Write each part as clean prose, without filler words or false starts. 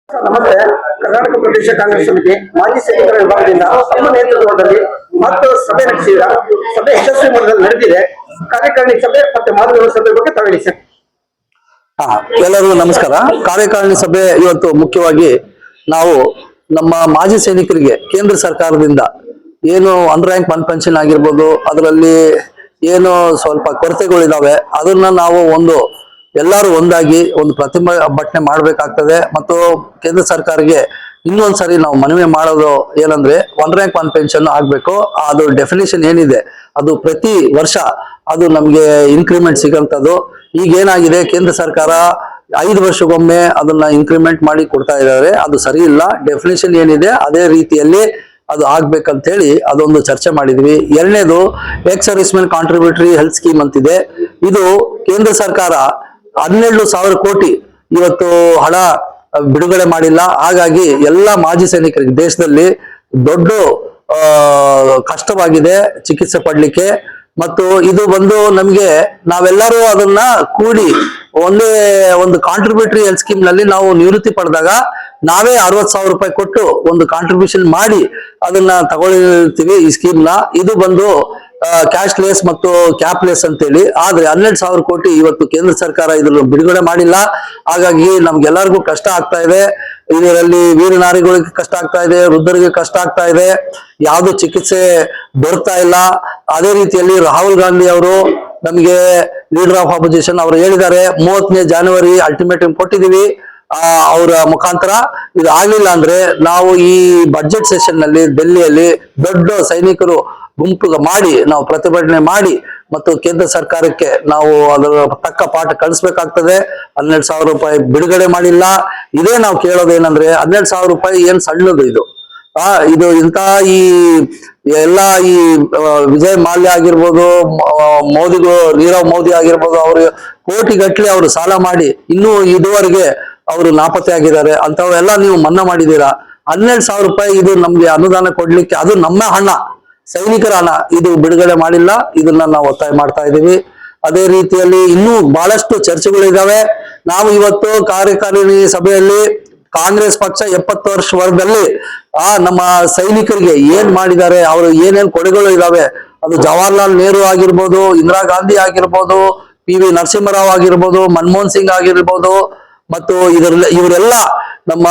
ನಮಸ್ತೆ. ಕರ್ನಾಟಕ ಪ್ರದೇಶ ಕಾಂಗ್ರೆಸ್ ಸಮಿತಿ ಮಾಜಿ ಸೈನಿಕರ ವಿಭಾಗದಿಂದ ತಮ್ಮ ನೇತೃತ್ವದಲ್ಲಿ ಮತ್ತು ಸಭೆ ನಡೆಸಿದ ಸಭೆ ಯಶಸ್ವಿ ಮಟ್ಟದಲ್ಲಿ ನಡೆದಿದೆ. ಕಾರ್ಯಕಾರಿಣಿ ಸಭೆ ಮತ್ತೆ ಮಾದರಿ ಸಭೆ ಬಗ್ಗೆ ತಗೊಳ್ಳಿ ಸರ್. ಎಲ್ಲರಿಗೂ ನಮಸ್ಕಾರ. ಕಾರ್ಯಕಾರಿಣಿ ಸಭೆ ಇವತ್ತು ಮುಖ್ಯವಾಗಿ ನಾವು ನಮ್ಮ ಮಾಜಿ ಸೈನಿಕರಿಗೆ ಕೇಂದ್ರ ಸರ್ಕಾರದಿಂದ ಏನು ಅನ್ರ್ಯಾಂಕ್ ಒನ್ ಪೆನ್ಷನ್ ಆಗಿರ್ಬೋದು, ಅದರಲ್ಲಿ ಏನು ಸ್ವಲ್ಪ ಕೊರತೆಗಳಿದಾವೆ, ಅದನ್ನ ನಾವು ಎಲ್ಲರೂ ಒಂದಾಗಿ ಒಂದು ಪ್ರತಿಭಟನೆ ಮಾಡ್ಬೇಕಾಗ್ತದೆ. ಮತ್ತು ಕೇಂದ್ರ ಸರ್ಕಾರಕ್ಕೆ ಇನ್ನೊಂದ್ಸರಿ ನಾವು ಮನವಿ ಮಾಡೋದು ಏನಂದ್ರೆ ಒನ್ ರ್ಯಾಂಕ್ ಒನ್ ಪೆನ್ಷನ್ ಆಗ್ಬೇಕು. ಅದು ಡೆಫಿನೇಷನ್ ಏನಿದೆ ಅದು ಪ್ರತಿ ವರ್ಷ ಅದು ನಮ್ಗೆ ಇನ್ಕ್ರಿಮೆಂಟ್ ಸಿಗಂತದ್ದು. ಈಗ ಏನಾಗಿದೆ, ಕೇಂದ್ರ ಸರ್ಕಾರ 5 ವರ್ಷಕ್ಕೊಮ್ಮೆ ಅದನ್ನ ಇನ್ಕ್ರಿಮೆಂಟ್ ಮಾಡಿ ಕೊಡ್ತಾ ಇದ್ದಾರೆ. ಅದು ಸರಿ ಇಲ್ಲ. ಡೆಫಿನೇಷನ್ ಏನಿದೆ ಅದೇ ರೀತಿಯಲ್ಲಿ ಅದು ಆಗ್ಬೇಕಂತ ಹೇಳಿ ಅದೊಂದು ಚರ್ಚೆ ಮಾಡಿದ್ವಿ. ಎರಡನೇದು ex service men contributory health scheme ಅಂತಿದೆ. ಇದು ಕೇಂದ್ರ ಸರ್ಕಾರ 12,000 ಕೋಟಿ ಇವತ್ತು ಹಣ ಬಿಡುಗಡೆ ಮಾಡಿಲ್ಲ. ಹಾಗಾಗಿ ಎಲ್ಲಾ ಮಾಜಿ ಸೈನಿಕರಿಗೆ ದೇಶದಲ್ಲಿ ದೊಡ್ಡ ಕಷ್ಟವಾಗಿದೆ ಚಿಕಿತ್ಸೆ ಪಡ್ಲಿಕ್ಕೆ. ಮತ್ತು ಇದು ನಮ್ಗೆ ನಾವೆಲ್ಲರೂ ಅದನ್ನ ಕೂಡಿ ಒಂದೇ ಒಂದು ಕಾಂಟ್ರಿಬ್ಯೂಟರಿ ಹೆಲ್ತ್ ಸ್ಕೀಮ್ ನಲ್ಲಿ ನಾವು ನಿವೃತ್ತಿ ಪಡೆದಾಗ ನಾವೇ 60,000 ರೂಪಾಯಿ ಕೊಟ್ಟು ಒಂದು ಕಾಂಟ್ರಿಬ್ಯೂಷನ್ ಮಾಡಿ ಅದನ್ನ ತಗೊಳ್ತೀವಿ ಈ ಸ್ಕೀಮ್ ನ. ಇದು ಕ್ಯಾಶ್ಲೆಸ್ ಮತ್ತು ಕ್ಯಾಪ್ಲೆಸ್ ಅಂತೇಳಿ. ಆದ್ರೆ 12,000 ಕೋಟಿ ಇವತ್ತು ಕೇಂದ್ರ ಸರ್ಕಾರ ಇದನ್ನು ಬಿಡುಗಡೆ ಮಾಡಿಲ್ಲ. ಹಾಗಾಗಿ ನಮ್ಗೆಲ್ಲರಿಗೂ ಕಷ್ಟ ಆಗ್ತಾ ಇದೆ. ಇದರಲ್ಲಿ ವೀರನಾರಿಗಳಿಗೆ ಕಷ್ಟ ಆಗ್ತಾ ಇದೆ, ವೃದ್ಧರಿಗೆ ಕಷ್ಟ ಆಗ್ತಾ ಇದೆ, ಯಾವ್ದು ಚಿಕಿತ್ಸೆ ದೊರಕ್ತಾ ಇಲ್ಲ. ಅದೇ ರೀತಿಯಲ್ಲಿ ರಾಹುಲ್ ಗಾಂಧಿ ಅವರು ನಮಗೆ ಲೀಡರ್ ಆಫ್ ಅಪೋಸಿಷನ್ ಅವರು ಹೇಳಿದ್ದಾರೆ 30ನೇ ಜನವರಿ ಅಲ್ಟಿಮೇಟಮ್ ಕೊಟ್ಟಿದೀವಿ. ಅವರ ಮುಖಾಂತರ ಇದು ಆಗ್ಲಿಲ್ಲ ಅಂದ್ರೆ ನಾವು ಈ ಬಜೆಟ್ ಸೆಷನ್ ನಲ್ಲಿ ಡೆಲ್ಲಿಯಲ್ಲಿ ದೊಡ್ಡ ಸೈನಿಕರು ಗುಂಪು ಮಾಡಿ ನಾವು ಪ್ರತಿಭಟನೆ ಮಾಡಿ ಮತ್ತು ಕೇಂದ್ರ ಸರ್ಕಾರಕ್ಕೆ ನಾವು ಅದರ ತಕ್ಕ ಪಾಠ ಕಳಿಸ್ಬೇಕಾಗ್ತದೆ. 12,000 ರೂಪಾಯಿ ಬಿಡುಗಡೆ ಮಾಡಿಲ್ಲ. ಇದೇ ನಾವು ಕೇಳೋದೇನಂದ್ರೆ 12,000 ರೂಪಾಯಿ ಏನ್ ಸಣ್ಣದು ಇದು. ಇದು ಈ ವಿಜಯ್ ಮಾಲ್ಯ ಆಗಿರ್ಬೋದು, ನೀರವ್ ಮೋದಿ ಆಗಿರ್ಬೋದು, ಅವರು ಕೋಟಿಗಟ್ಲೆ ಅವರು ಸಾಲ ಮಾಡಿ ಇನ್ನೂ ಇದುವರೆಗೆ ಅವರು ನಾಪತ್ತೆ ಆಗಿದ್ದಾರೆ. ಅಂತವೆಲ್ಲ ನೀವು ಮನ್ನಾ ಮಾಡಿದೀರಾ. 12,000 ರೂಪಾಯಿ ಇದು ನಮ್ಗೆ ಅನುದಾನ ಕೊಡ್ಲಿಕ್ಕೆ, ಅದು ನಮ್ಮ ಹಣ, ಸೈನಿಕರ ಹಣ, ಇದು ಬಿಡುಗಡೆ ಮಾಡಿಲ್ಲ. ಇದನ್ನ ನಾವು ಒತ್ತಾಯ ಮಾಡ್ತಾ ಇದ್ದೀವಿ. ಅದೇ ರೀತಿಯಲ್ಲಿ ಇನ್ನೂ ಬಹಳಷ್ಟು ಚರ್ಚೆಗಳಿದಾವೆ. ನಾವು ಇವತ್ತು ಕಾರ್ಯಕಾರಿಣಿ ಸಭೆಯಲ್ಲಿ ಕಾಂಗ್ರೆಸ್ ಪಕ್ಷ 70 ವರ್ಷದಲ್ಲಿ ನಮ್ಮ ಸೈನಿಕರಿಗೆ ಏನ್ ಮಾಡಿದ್ದಾರೆ, ಅವರು ಏನೇನ್ ಕೊಡುಗೆಗಳು ಇದಾವೆ, ಅದು ಜವಾಹರ್ಲಾಲ್ ನೆಹರು ಆಗಿರ್ಬೋದು, ಇಂದಿರಾ ಗಾಂಧಿ ಆಗಿರ್ಬೋದು, PV ನರಸಿಂಹರಾವ್ ಆಗಿರ್ಬೋದು, ಮನಮೋಹನ್ ಸಿಂಗ್ ಆಗಿರ್ಬೋದು, ಮತ್ತು ಇವರೆಲ್ಲ ನಮ್ಮ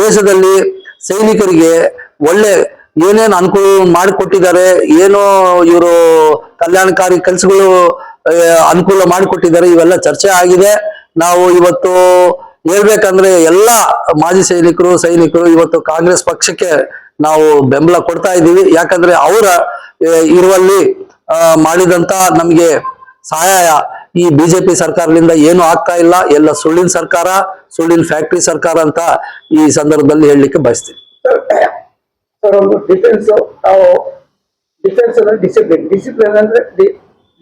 ದೇಶದಲ್ಲಿ ಸೈನಿಕರಿಗೆ ಒಳ್ಳೆ ಏನೇನು ಅನುಕೂಲ ಮಾಡಿಕೊಟ್ಟಿದ್ದಾರೆ, ಏನೋ ಇವರು ಕಲ್ಯಾಣಕಾರಿ ಕೆಲಸಗಳು ಅನುಕೂಲ ಮಾಡಿಕೊಟ್ಟಿದ್ದಾರೆ, ಇವೆಲ್ಲ ಚರ್ಚೆ ಆಗಿದೆ. ನಾವು ಇವತ್ತು ಹೇಳ್ಬೇಕಂದ್ರೆ ಎಲ್ಲ ಮಾಜಿ ಸೈನಿಕರು ಇವತ್ತು ಕಾಂಗ್ರೆಸ್ ಪಕ್ಷಕ್ಕೆ ನಾವು ಬೆಂಬಲ ಕೊಡ್ತಾ ಇದ್ದೀವಿ. ಯಾಕಂದ್ರೆ ಅವರ ಇರುವಲ್ಲಿ ಮಾಡಿದಂತ ನಮ್ಗೆ ಸಹಾಯ ಈ ಬಿಜೆಪಿ ಸರ್ಕಾರದಿಂದ ಏನು ಆಗ್ತಾ ಇಲ್ಲ. ಎಲ್ಲ ಸುಳ್ಳಿನ ಸರ್ಕಾರ, ಸುಳ್ಳಿನ ಫ್ಯಾಕ್ಟರಿ ಸರ್ಕಾರ ಅಂತ ಈ ಸಂದರ್ಭದಲ್ಲಿ ಹೇಳಲಿಕ್ಕೆ ಬಯಸ್ತೀವಿ. ಒಂದು ಡಿಫೆನ್ಸ್ ಅಂದ್ರೆ ಡಿಸಿಪ್ಲಿನ್ ಅಂದ್ರೆ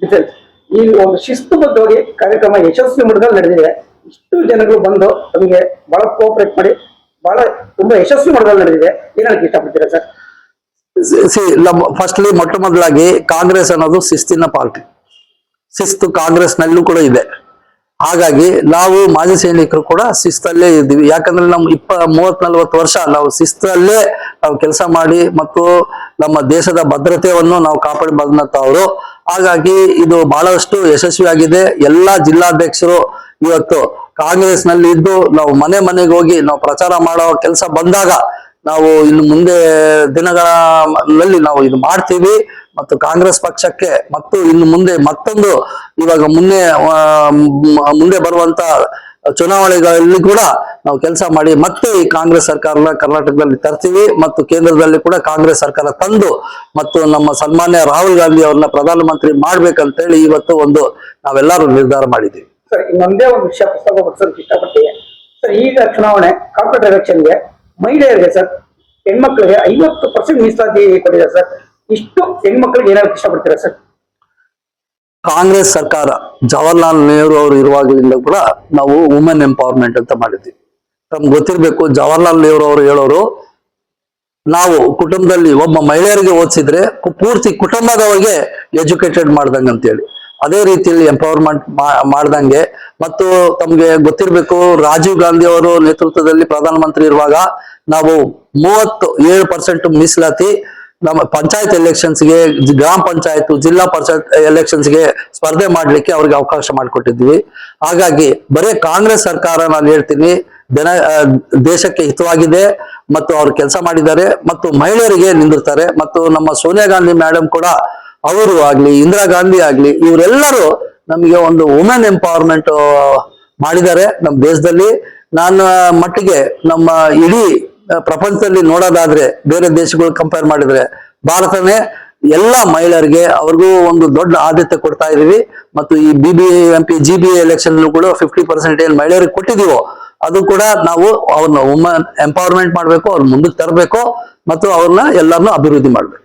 ಡಿಫೆನ್ಸ್. ಈ ಒಂದು ಶಿಸ್ತುಬದ್ಧವಾಗಿ ಕಾರ್ಯಕ್ರಮ ಯಶಸ್ವಿ ಮಟ್ಟದಲ್ಲಿ ನಡೆದಿದೆ. ಇಷ್ಟು ಜನಗಳು ಬಂದು ನಮಗೆ ಬಹಳ ಕೋಆಪರೇಟ್ ಮಾಡಿ ಬಹಳ ತುಂಬಾ ಯಶಸ್ವಿ ಮಟ್ಟದಲ್ಲಿ ನಡೆದಿದೆ. ಏನಕ್ಕೆ ಇಷ್ಟಪಡ್ತೀರಾ ಸರ್? ಫಸ್ಟ್ಲಿ ಮೊಟ್ಟ ಮೊದಲಾಗಿ ಕಾಂಗ್ರೆಸ್ ಅನ್ನೋದು ಶಿಸ್ತಿನ ಪಾರ್ಟಿ. ಶಿಸ್ತು ಕಾಂಗ್ರೆಸ್ ನಲ್ಲೂ ಕೂಡ ಇದೆ. ಹಾಗಾಗಿ ನಾವು ಮಾಜಿ ಸೈನಿಕರು ಕೂಡ ಶಿಸ್ತಲ್ಲೇ ಇದ್ದೀವಿ. ಯಾಕಂದ್ರೆ ನಮ್ಮ 30-40 ವರ್ಷ ನಾವು ಶಿಸ್ತಲ್ಲೇ ನಾವು ಕೆಲಸ ಮಾಡಿ ಮತ್ತು ನಮ್ಮ ದೇಶದ ಭದ್ರತೆಯನ್ನು ನಾವು ಕಾಪಾಡಿ ಬಂದಂತವರು. ಹಾಗಾಗಿ ಇದು ಬಹಳಷ್ಟು ಯಶಸ್ವಿಯಾಗಿದೆ. ಎಲ್ಲಾ ಜಿಲ್ಲಾಧ್ಯಕ್ಷರು ಇವತ್ತು ಕಾಂಗ್ರೆಸ್ ನಲ್ಲಿ ಇದ್ದು ನಾವು ಮನೆಗೆ ಹೋಗಿ ನಾವು ಪ್ರಚಾರ ಮಾಡೋ ಕೆಲಸ ಬಂದಾಗ ನಾವು ಇನ್ನು ಮುಂದೆ ದಿನಗಳಲ್ಲಿ ನಾವು ಇದು ಮಾಡ್ತೀವಿ. ಮತ್ತು ಕಾಂಗ್ರೆಸ್ ಪಕ್ಷಕ್ಕೆ ಮತ್ತು ಇನ್ನು ಮುಂದೆ ಮತ್ತೊಂದು ಇವಾಗ ಮುಂದೆ ಬರುವಂತ ಚುನಾವಣೆಗಳಲ್ಲಿ ಕೂಡ ನಾವು ಕೆಲಸ ಮಾಡಿ ಮತ್ತೆ ಈ ಕಾಂಗ್ರೆಸ್ ಸರ್ಕಾರನ ಕರ್ನಾಟಕದಲ್ಲಿ ತರ್ತೀವಿ. ಮತ್ತು ಕೇಂದ್ರದಲ್ಲಿ ಕೂಡ ಕಾಂಗ್ರೆಸ್ ಸರ್ಕಾರ ತಂದು ಮತ್ತು ನಮ್ಮ ಸನ್ಮಾನ್ಯ ರಾಹುಲ್ ಗಾಂಧಿ ಅವ್ರನ್ನ ಪ್ರಧಾನಮಂತ್ರಿ ಮಾಡ್ಬೇಕಂತೇಳಿ ಇವತ್ತು ನಾವೆಲ್ಲರೂ ನಿರ್ಧಾರ ಮಾಡಿದ್ದೀವಿ. ಸರ್, ಇನ್ನೊಂದೇ ಒಂದು ವಿಷಯ ಪ್ರಸ್ತಾಪಕ್ಕೆ ಇಷ್ಟಪಡ್ತೀವಿ ಸರ್. ಈಗ ಚುನಾವಣೆ ಕಾರ್ಪೊರೇಟ್ ಎಲೆಕ್ಷನ್ಗೆ ಮಹಿಳೆಯರಿಗೆ ಸರ್, ಹೆಣ್ಮಕ್ಳಿಗೆ 50% ಮೀಸಲಾತಿ ಕೊಟ್ಟಿದೆ ಸರ್. ಇಷ್ಟು ಹೆಣ್ಮಕ್ಳಿಗೆ ಏನಾದ್ರು ಇಷ್ಟಪಡ್ತೀರಾ ಸರ್? ಕಾಂಗ್ರೆಸ್ ಸರ್ಕಾರ ಜವಾಹರ್ಲಾಲ್ ನೆಹರು ಅವರು ಇರುವಾಗಲಿಂದ ಕೂಡ ನಾವು ವುಮೆನ್ ಎಂಪವರ್ಮೆಂಟ್ ಅಂತ ಮಾಡಿದ್ವಿ. ನಮ್ಗೆ ಗೊತ್ತಿರ್ಬೇಕು, ಜವಾಹರ್ಲಾಲ್ ನೆಹರು ಅವರು ಹೇಳೋರು, ನಾವು ಕುಟುಂಬದಲ್ಲಿ ಒಬ್ಬ ಮಹಿಳೆಯರಿಗೆ ಓದಿಸಿದ್ರೆ ಪೂರ್ತಿ ಕುಟುಂಬದವರಿಗೆ ಎಜುಕೇಟೆಡ್ ಮಾಡ್ದಂಗ ಅಂತೇಳಿ. ಅದೇ ರೀತಿಯಲ್ಲಿ ಎಂಪವರ್ಮೆಂಟ್ ಮಾಡ್ದಂಗೆ. ಮತ್ತು ತಮ್ಗೆ ಗೊತ್ತಿರ್ಬೇಕು, ರಾಜೀವ್ ಗಾಂಧಿ ಅವರು ನೇತೃತ್ವದಲ್ಲಿ ಪ್ರಧಾನಮಂತ್ರಿ ಇರುವಾಗ ನಾವು 37% ಮೀಸಲಾತಿ ನಮ್ಮ ಪಂಚಾಯತ್ ಎಲೆಕ್ಷನ್ಸ್ಗೆ, ಗ್ರಾಮ ಪಂಚಾಯತ್, ಜಿಲ್ಲಾ ಪರಿಷತ್ ಎಲೆಕ್ಷನ್ಸ್ಗೆ ಸ್ಪರ್ಧೆ ಮಾಡ್ಲಿಕ್ಕೆ ಅವ್ರಿಗೆ ಅವಕಾಶ ಮಾಡಿಕೊಟ್ಟಿದ್ವಿ. ಹಾಗಾಗಿ ಬರೀ ಕಾಂಗ್ರೆಸ್ ಸರ್ಕಾರ, ನಾನು ಹೇಳ್ತೀನಿ, ದೇಶಕ್ಕೆ ಹಿತವಾಗಿದೆ ಮತ್ತು ಅವ್ರು ಕೆಲಸ ಮಾಡಿದ್ದಾರೆ ಮತ್ತು ಮಹಿಳೆಯರಿಗೆ ನಿಂದಿರ್ತಾರೆ. ಮತ್ತು ನಮ್ಮ ಸೋನಿಯಾ ಗಾಂಧಿ ಮೇಡಮ್ ಕೂಡ, ಅವರು ಆಗ್ಲಿ, ಇಂದಿರಾ ಗಾಂಧಿ ಆಗ್ಲಿ, ಇವರೆಲ್ಲರೂ ನಮಗೆ ಒಂದು ವುಮೆನ್ ಎಂಪವರ್ಮೆಂಟ್ ಮಾಡಿದ್ದಾರೆ ನಮ್ಮ ದೇಶದಲ್ಲಿ. ನನ್ನ ಮಟ್ಟಿಗೆ ನಮ್ಮ ಇಡೀ ಪ್ರಪಂಚದಲ್ಲಿ ನೋಡೋದಾದ್ರೆ, ಬೇರೆ ದೇಶಗಳು ಕಂಪೇರ್ ಮಾಡಿದ್ರೆ ಭಾರತನೇ ಎಲ್ಲಾ ಮಹಿಳೆಯರಿಗೆ ಅವ್ರಿಗೂ ಒಂದು ದೊಡ್ಡ ಆದ್ಯತೆ ಕೊಡ್ತಾ ಇದೀವಿ. ಮತ್ತು ಈ BBMP GBA ಎಲೆಕ್ಷನ್ ಕೂಡ 50% ಏನ್ ಮಹಿಳೆಯರಿಗೆ ಕೊಟ್ಟಿದೀವೋ ಅದು ಕೂಡ ನಾವು ಅವ್ರನ್ನ ವುಮೆನ್ ಎಂಪವರ್ಮೆಂಟ್ ಮಾಡ್ಬೇಕು, ಅವ್ರ ಮುಂದಕ್ಕೆ ತರಬೇಕು ಮತ್ತು ಅವ್ರನ್ನ ಎಲ್ಲರನ್ನೂ ಅಭಿವೃದ್ಧಿ ಮಾಡ್ಬೇಕು.